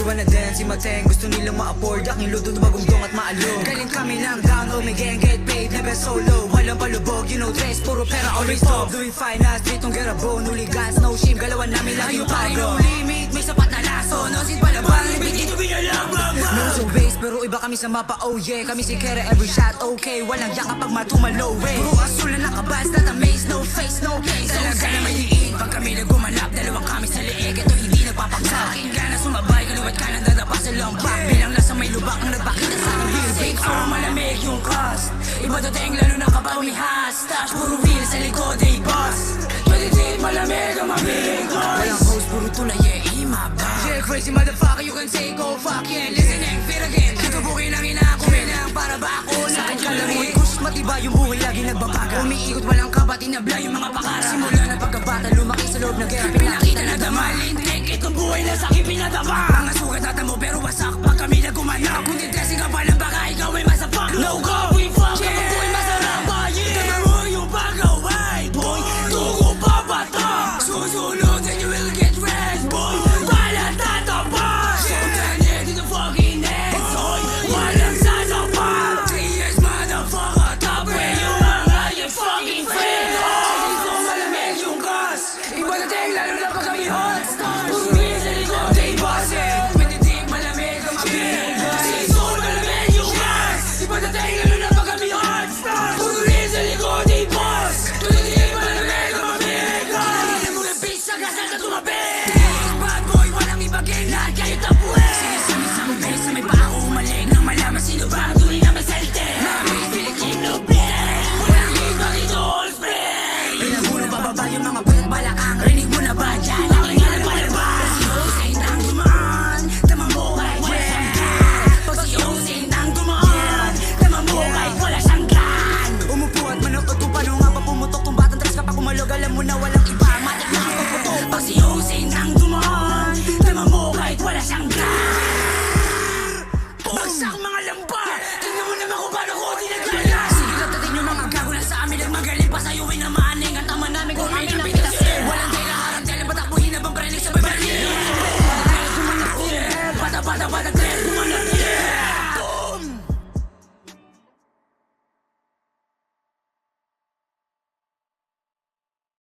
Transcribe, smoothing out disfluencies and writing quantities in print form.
wanna dance, si Mateng gusto nilang ma-afford aking luto na bagong at maalog. Galing kami lang down, oh may gang get paid, never solo. Walang palubog, you know dress, puro pera always top. Doing fine as, ditong get a bone, huli gas, no shame. Galawan namin lang yung pago. Limit, may sapat na laso, no sin palabang, ibig dito binalabang. No so base, pero iba kami sa mapa, oh yeah. Kami si Kera, every shot okay. Walang yak kapag matumalow, eh. Puro asul na nakabas, not amaze, no face, no case. Talaga na may liig, pag kami nagumanap, dalawang kami sa leeg. Ito hindi nagpapagsa, aking gana sumabay. Kaluwat ka nang dadapa sa lampak, bilang nasa may lubak ang nagpakita sa aking real big. Malamig yung cost, iba dating lalo na kapag may hostage. Puro real sa likod, ay boss. Pwede malamig ang mabig boss. Walang host, puro tulay, yeah, imaba. Yeah, crazy motherfucker, you can say go fuck yeah. Listening, feel again, dito bukin ang inakumin ang para ba ako na kalamig. Kus matibay yung buhay, lagi nagbabaga. Umiikot walang kabat, inabla yung mga pakara. Simula na pagkabata, lumaki sa loob ng gera. Pinakita na damal, lintik, itong buhay na sa akin pinadama.